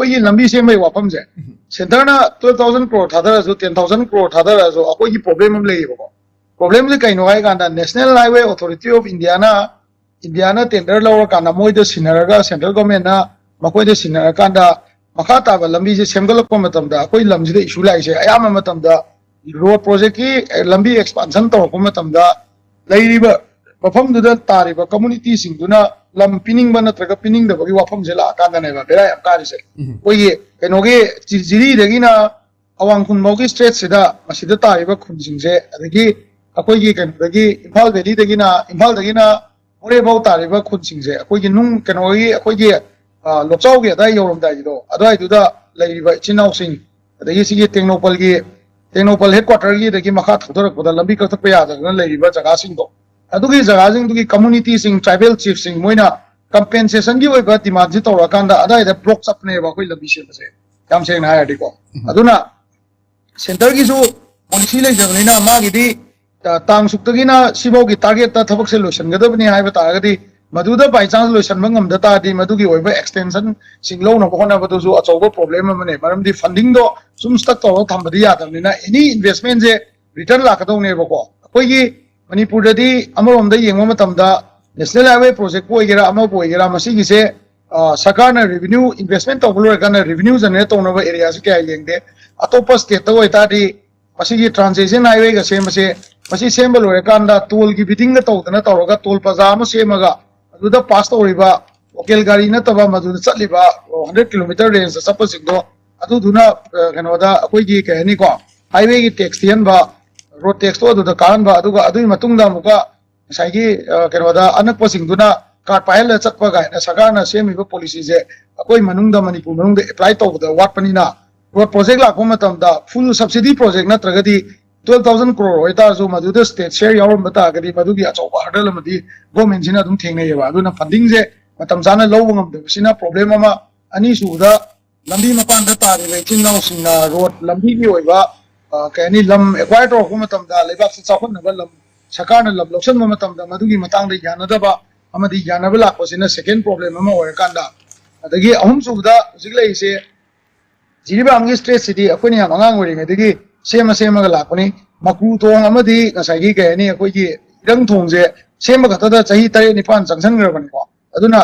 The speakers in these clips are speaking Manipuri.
ꯑꯩꯈꯣꯏꯒꯤ ꯂꯝꯕꯤ ꯁꯦꯝꯕꯒꯤ ꯋꯥꯐꯝꯁꯦ ꯁꯦꯟꯇꯔꯅ 12,000 crore ꯊꯥꯗꯔꯁꯨ 10,000 crore ꯊꯥꯗꯔꯁꯨ ꯑꯩꯈꯣꯏꯒꯤ ꯄ꯭ꯔꯣꯕ꯭ꯂꯦꯝ ꯑꯃ ꯂꯩꯌꯦꯕꯀꯣ ꯄ꯭ꯔꯣꯕ꯭ꯂꯦꯝꯁꯦ ꯀꯩꯅꯣ ꯍꯥꯏ ꯀꯥꯟꯗ ꯅꯦꯁꯅꯦꯜ ꯍꯥꯏꯋꯦ ꯑꯣꯊꯣꯔꯤꯇꯤ ꯑꯣꯐ ꯏꯟꯗꯤꯌꯥꯅ ꯇꯦꯟꯗꯔ ꯂꯧꯔꯀꯥꯟꯗ ꯃꯣꯏꯗ ꯁꯤꯟꯅꯔꯒ ꯁꯦꯟꯇ꯭ꯔꯦꯜ ꯒꯣꯔꯃꯦꯟꯅ ꯃꯈꯣꯏꯗ ꯁꯤꯟꯅꯔꯀꯥꯟꯗ ꯃꯈꯥ ꯇꯥꯕ ꯂꯝꯕꯤꯁꯦ ꯁꯦꯝꯒꯠꯂꯛꯄ ꯃꯇꯝꯗ ꯑꯩꯈꯣꯏ ꯂꯝꯁꯤꯗ ꯏꯁꯨ ꯂꯥꯛꯏꯁꯦ ꯑꯌꯥꯝꯕ ꯃꯇꯝꯗ ꯔꯣꯗ ꯄ꯭ꯔꯣꯖꯦꯛꯀꯤ ꯂꯝꯕꯤ ꯑꯦꯛꯁꯄꯥꯟꯁꯟ ꯇꯧꯔꯛꯄ ꯃꯇꯝꯗ ꯂꯩꯔꯤꯕ ꯃꯐꯝꯗꯨꯗ ꯇꯥꯔꯤꯕ ꯀꯝꯃꯨꯅꯤꯇꯤꯁꯤꯡꯗꯨꯅ ꯂꯝ ꯄꯤꯅꯤꯡꯕ ꯅꯠꯇ꯭ꯔꯒ ꯄꯤꯅꯤꯡꯗꯕꯒꯤ ꯋꯥꯐꯝꯁꯦ ꯂꯥꯛꯑꯀꯥꯟꯗꯅꯦꯕ ꯕꯦꯔꯥ ꯌꯥꯝ ꯀꯥꯔꯤꯁꯦ ꯑꯩꯈꯣꯏꯒꯤ ꯀꯩꯅꯣꯒꯤ ꯖꯤꯔꯤꯗꯒꯤꯅ ꯑꯋꯥꯡ ꯈꯨꯟꯐꯥꯎꯒꯤ ꯁ꯭ꯇ꯭ꯔꯦꯠꯁꯤꯗ ꯃꯁꯤꯗ ꯇꯥꯔꯤꯕ ꯈꯨꯟꯁꯤꯡꯁꯦ ꯑꯗꯒꯤ ꯑꯩꯈꯣꯏꯒꯤ ꯀꯩꯅꯣꯗꯒꯤ ꯏꯝꯐꯥꯜ ꯚꯦꯂꯤꯗꯒꯤꯅ ꯃꯣꯔꯦꯐꯥꯎ ꯇꯥꯔꯤꯕ ꯈꯨꯟꯁꯤꯡꯁꯦ ꯑꯩꯈꯣꯏꯒꯤ ꯀꯩꯅꯣꯒꯤ ꯑꯩꯈꯣꯏꯒꯤ ꯂꯣꯛꯆꯥꯎꯒꯤ ꯑꯗꯥꯏ ꯌꯧꯔꯝꯗꯥꯏꯒꯤꯗꯣ ꯑꯗꯨꯋꯥꯏꯗꯨꯗ ꯂꯩꯔꯤꯕ ꯏꯆꯤꯟ ꯏꯅꯥꯎꯁꯤꯡ ꯑꯗꯒꯤ ꯁꯤꯒꯤ ꯇꯦꯡꯅꯧꯄꯜ ꯍꯦꯗꯀ꯭ꯋꯥꯇꯔꯒꯤꯗꯒꯤ ꯃꯈꯥ ꯊꯧꯗꯔꯛꯄꯗ ꯂꯝꯕꯤ ꯀꯛꯊꯠꯄ ꯌꯥꯗꯗꯅ ꯂꯩꯔꯤꯕ ꯖꯒꯥꯁꯤꯡꯗꯣ ꯑꯗꯨꯒꯤ ꯖꯒꯥꯁꯤꯡꯗꯨꯒꯤ ꯀꯝꯃꯨꯅꯤꯇꯤꯁꯤꯡ ꯇ꯭ꯔꯥꯏꯕꯦꯜ ꯆꯤꯐꯁꯤꯡ ꯃꯣꯏꯅ ꯀꯝꯄꯦꯟꯁꯦꯁꯟꯒꯤ ꯑꯣꯏꯕ ꯗꯤꯃꯥꯟꯁꯤ ꯇꯧꯔꯀꯥꯟꯗ ꯑꯗꯥꯏꯗ ꯕ꯭ꯂꯣꯛ ꯆꯠꯄꯅꯦꯕ ꯑꯩꯈꯣꯏ ꯂꯝꯕꯤ ꯁꯦꯝꯕꯁꯦ ꯌꯥꯝ ꯁꯦꯡꯅ ꯍꯥꯏꯔꯗꯤꯀꯣ ꯑꯗꯨꯅ ꯁꯦꯟꯇꯔꯒꯤꯁꯨ ꯄꯣꯂꯤꯁꯤ ꯂꯩꯖꯕꯅꯤना ꯃꯥꯒꯤꯗꯤ ꯇꯥꯡ ꯁꯨꯛꯇꯒꯤꯅ ꯁꯤꯐꯥꯎꯒꯤ ꯇꯥꯔꯒꯦꯠꯇ ꯊꯕꯛꯁꯦ ꯂꯣꯏꯁꯤꯟꯒꯗꯕꯅꯤ ꯍꯥꯏꯕ ꯇꯥꯔꯒꯗꯤ ꯃꯗꯨꯗ ꯕꯥꯏ ꯆꯥꯟꯁ ꯂꯣꯏꯁꯤꯟꯕ ꯉꯝꯗ ꯇꯥꯔꯗꯤ ꯃꯗꯨꯒꯤ ꯑꯣꯏꯕ ꯑꯦꯛꯁꯇꯦꯟꯁꯟꯁꯤꯡ ꯂꯧꯅꯕ ꯍꯣꯠꯅꯕꯗꯨꯁꯨ ꯑꯆꯧꯕ ꯄ꯭ꯔꯣꯕ꯭ꯂꯦꯝ ꯑꯃꯅꯦ ꯃꯔꯝꯗꯤ ꯐꯟꯗꯤꯡꯗꯣ ꯁꯨꯝ ꯁ꯭ꯇꯛ ꯇꯧꯔꯒ ꯊꯝꯕꯗꯤ ꯌꯥꯗꯕꯅꯤꯅ ꯑꯦꯅꯤ ꯏꯟꯚꯦꯁꯠꯃꯦꯟꯁꯦ ꯔꯤꯇꯔꯟ ꯂꯥꯛꯀꯗꯧꯅꯦꯕꯀꯣ ꯑꯩꯈꯣꯏꯒꯤ ꯃꯅꯤꯄꯨꯔꯗꯗꯤ ꯑꯃꯔꯣꯝꯗ ꯌꯦꯡꯕ ꯃꯇꯝꯗ ꯅꯦꯁꯅꯦꯜ ꯍꯥꯏꯋꯦ ꯄ꯭ꯔꯣꯖꯦꯛꯄꯨ ꯑꯣꯏꯒꯦꯔꯥ ꯑꯃꯕꯨ ꯑꯣꯏꯒꯦꯔꯥ ꯃꯁꯤꯒꯤꯁꯦ ꯁꯔꯀꯥꯔꯅ ꯔꯦꯚꯤꯅ꯭ꯌꯨ ꯏꯟꯚꯦꯁꯠꯃꯦꯟ ꯇꯧꯕ ꯂꯣꯏꯔꯀꯥꯟꯗ ꯔꯦꯚꯤꯅ꯭ꯌꯨ ꯖꯦꯅꯔꯦꯠ ꯇꯧꯅꯕ ꯑꯦꯔꯤꯌꯥꯁꯤ ꯀꯌꯥ ꯌꯦꯡꯗꯦ ꯑꯇꯣꯞꯄ ꯁ꯭ꯇꯦꯠꯇ ꯑꯣꯏꯇꯥꯔꯗꯤ ꯃꯁꯤꯒꯤ ꯇ꯭ꯔꯥꯟꯁꯦꯛꯁꯟ ꯍꯥꯏꯋꯦꯒ ꯁꯦꯝꯕꯁꯦ ꯃꯁꯤ ꯁꯦꯝꯕ ꯂꯣꯏꯔꯀꯥꯟꯗ ꯇꯣꯜꯒꯤ ꯕꯤꯗꯤꯡꯒ ꯇꯧꯗꯅ ꯇꯧꯔꯒ ꯇꯣꯜ ꯄ꯭ꯂꯥꯖꯥ ꯑꯃ ꯁꯦꯝꯃꯒ ꯑꯗꯨꯗ ꯄꯥꯁ ꯇꯧꯔꯤꯕ ꯂꯣꯀꯦꯜ ꯒꯥꯔꯤ ꯅꯠꯇꯕ ꯃꯗꯨꯗ ꯆꯠꯂꯤꯕ 100 ꯀꯤꯂꯣꯃꯤꯇꯔ ꯔꯦꯟꯖꯇ ꯆꯠꯄꯁꯤꯡꯗꯣ ꯑꯗꯨꯗꯨꯅ ꯀꯩꯅꯣꯗ ꯑꯩꯈꯣꯏꯒꯤ ꯀꯩ ꯍꯥꯏꯅꯤꯀꯣ हाईवे की टैक्स थीहनबा रोड टैक्स तो अदुदा काहनबा अदुगा अदुई मतुंगदा अमुका ngसाइगी केनोदा अनकपसिंगदुना कार्ड पाइल चटपा गायना सरकारना सेमिबा पॉलिसी जे अकोई मनुंगदा मणिपुर मनुंगदा अप्लाई तौबदा वाटपनिना रोड प्रोजेक्ट लाखो मतमदा फुल सब्सिडी प्रोजेक्ट नत्रगदी 12,000 crore होइताजु मदुदा स्टेट शेयर यावरम बतागदी मदुगी अचौबा हर्डल अमदी गवर्नमेंट सिना दुम थेंगनेयबा अदुना फंडिंग जे मतम जाना लौबा ngमदबसिना प्रॉब्लम अमा अनि सुदा लंबी मपानदा तारिबा इचिनाउ सिंना रोड लंबी की ओइबा कहनी लम एक्वायर तौरको मतमदा लेबाक से चाखनबा लम सरकारना लम लौसनबा मतमदा मदुगी मतांगदा यानदबा अमदी यानबा लाखपसिना सेकेंड प्रॉब्लम अमा ओइरकांदा अदगी अहुम सुबदा हुजिक लैसे जिरिबामगी स्ट्रेट सिटी अखोनी याम अंगांग ओइरिङैदगी सेमगा लाखपनि मकु थोंग अमदी ngसाइगी कहनी अखोइगी इरंग थोंगजे सेमबा खतदा चही 3 9 चंगसनग्रबनिको अदुना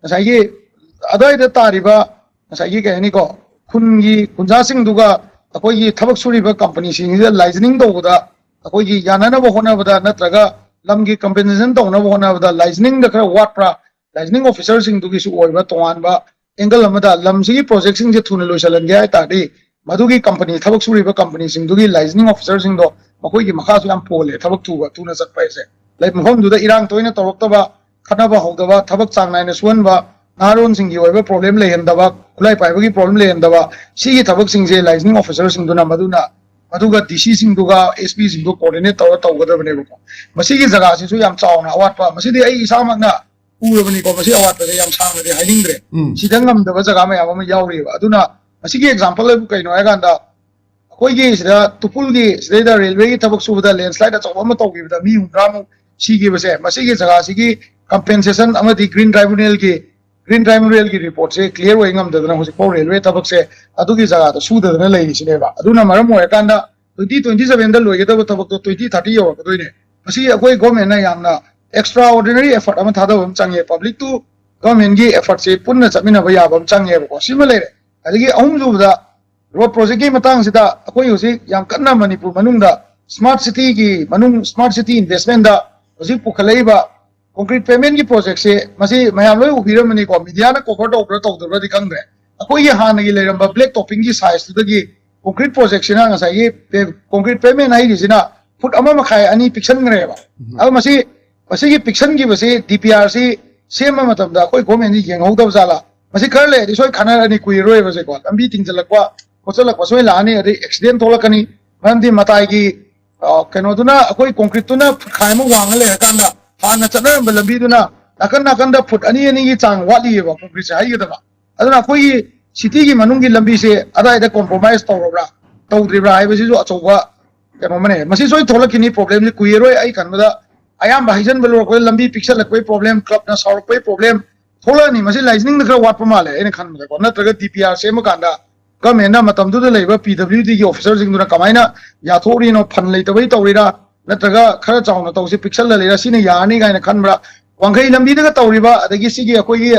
ngसाइगी अदाइदा तारिबा ngसाइगी कहनी को खुनगी खुनजासिंगदुगा अखोइगी थबक सुरिबा कंपनी सिंगदा लाइजनिंग तौबदा अखोइगी याननबा होनबदा नत्रगा लमगी कंपेंसेशन तौनबा होनबदा लाइजनिंग द खरा वाटप्रा लाइजनिंग ऑफिसर सिंगदुगी सु ओइबा तोंगानबा एंगल अमदा लमसिगी प्रोजेक्ट सिंग जे थुने लोइसलनगे हाय तादि मदुगी कंपनी थबक सुरिबा कंपनी सिंगदुगी लाइजनिंग ऑफिसर सिंगदो मखोइगी मखासु याम पोले थबक तुबा तुना चटपाइसे लाई मफमदुदा इरांग तोइना तौरक्तबा खनाबा हौदबा थबक चांगनाइना सुवनबा नारोन सिंगी ओइबा प्रॉब्लम लेहनदबा खुलाई पाइबगी प्रॉब्लम लेहनदबा सिगी थबक सिंगजे लाइजनिंग ऑफिसर सिंगदुना मदुगा डीसी सिंगदुगा एसपी सिंगदु कोऑर्डिनेट तौर तौगदबनेबको मसिगी जगह सिसु याम चावना अवाटपा मसिदि आई इसामकना उरबनिको मसि अवाटपसे याम सांगदे हाइनिंग्रे सिदंगमदबा जगह मा याम यावरिबा अदुना मसिगी एग्जांपल लेबु कैनो हायगांदा अखोइगी सिदा तुपुलगी सिदा रेलवे की थबक सुबदा लैंडस्लाइड अचौबा अमा तौगिबदा मी 100 सिगिबसे मसिगी जगह सिगी कंपेंसेशन अमदि ग्रीन ट्राइब्यूनल की रिपोर्ट से क्लियर होइंगमदना हुजिपो रेलवे थबक से अदुगी जगह द सुददना लेरिसिनेबा अदुना मरम होयकांदा 2027 दा लोइगदबा थबक तो 2030 यौरकदोइने मसि अखोइ गवर्नमेंट यामना एक्स्ट्रा ऑर्डिनरी एफर्ट अमा थादबम चंगे पब्लिक टू गवर्नमेंट की एफर्ट से पुन्ना चमिनबा याबम चंगेबको सिमा लेरे अदगी अहुम जुबदा रोड प्रोजेक्ट की मतंग सिदा अखोइ हुजि याम कन्ना मणिपुर मनुंगदा स्मार्ट सिटी इन्वेस्टमेंट दा हुजि पुखलैबा concrete payment की प्रोजेक्ट से मसी मयाम लोय उबिरमनी को मीडिया ना कवर तौब्रा तौदब्रादि खंग्रे अखोइ हानगी लेरंबा ब्लैक टॉपिंग की साइज तुदगी concrete प्रोजेक्ट सिना ngसाइ concrete payment high Regina foot अमा मखाय अनि पिक्सन ग्रेबा अब मसी की पिक्सन की बसे डीपीआर सी सेम मतमदा अखोइ गवर्नमेंट जी येंगौदब जाला मसी खर ले दिसोय खाना अनि कुइरोय बसे को लंबी तिंजलकवा कोचलक सोय लानी अदि एक्सीडेंट थोलकनी मरमदि मताई की कनोदुना अखोइ concrete तुना खायम वांग ले कांदा हाना चनरम लंबीदुना नाकन नाकन फुट अनी की चांग वालीबा कंक्रीट से हाइगदबा अदुना कोई सिटी की मनुंग की लंबी से अदाइदा कॉम्प्रोमाइज तौरब्रा तौद्रिब्रा हाइबसिजु अचौबा कनो मने मसी सोय थोलकिनी प्रॉब्लम नि कुइरोय आई कनबदा अयाम हाइजन बलो को लंबी पिक्चर लकोय प्रॉब्लम क्लब ना सौरकोय प्रॉब्लम थोड़ा नहीं मसे लाइजनिंग द खरा वाट पमाले एने खान मले को नत्रगा डीपीआर सेम कांदा गवर्नमेंट ना मतम दुदा लेबा पीडब्ल्यूडी की ऑफिसर सिंग दुना कमाइना याथोरी नो फन लेतबई तौरीरा नत्रगा खरा चावना तौसे पिक्सल लेरा सिने यानी गायना खनबरा वांगई लंबी दगा तौरीबा अदगी सिगी अकोई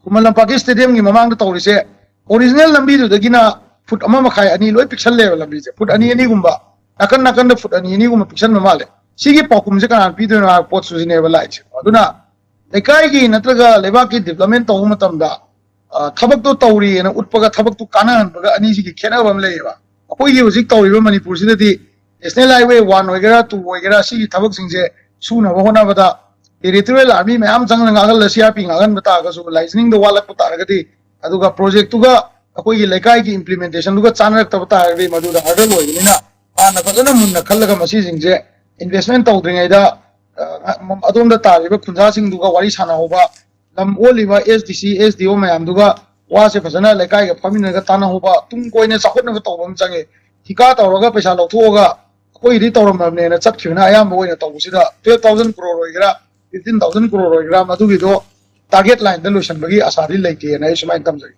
कुमल लंपाकी स्टेडियम की ममांग तौरीसे ओरिजिनल लंबी दुदगिना फुट अमा मखाय अनि लोय पिक्सल लेबा लंबी से फुट अनि अनि गुंबा नाकन नाकन द फुट अनि अनि गुंबा पिक्सल ममाले सिगी पॉकुम से कान पीदोना पोट सुजिनेबा लाइच अदुना लेकाई की नत्रगा लेबा की डेवलपमेंट तौ मतमदा थबक तो तौरी न उत्पगा थबक तो कानन बगा अनि सिगी खेनाबम लेबा अकोई हुजिक तौरीबा मणिपुर सिददी नेशनल हाईवे 1 वगैरह 2 वगैरह सिगी थबक सिंगसे सुना होना बदा टेरिटोरियल आर्मी मैम संग नागल सीआरपी नागन बता गसु लाइजनिंग द वालक पता रगदी अदुगा प्रोजेक्ट तुगा अकोई की लेकाई की इंप्लीमेंटेशन दुगा चानरक तब ता रगदी मदुदा हर्डल होइनिना आना फजना मुन्ना खल्लगा मसी सिंगसे इन्वेस्टमेंट तौद्रिङैदा अदोमदा तारिबा खुंजा सिंग दुगा वारी साना होबा लम ओलिबा एसडीसी एसडीओ मैम दुगा वासे फजना लेकाई का फमिनगा ताना होबा तुम कोइने साखोटनगा तौबम चंगे ठिका तौरगा पैसा लौथोगा कोई री तौरमने न चटखिना आयाम बोइना तौबसिदा 12000 crore होइगरा 15000 crore होइगरा मदुगिदो target line the lotion बगी आसारी लेके ना इसमाइन तमजै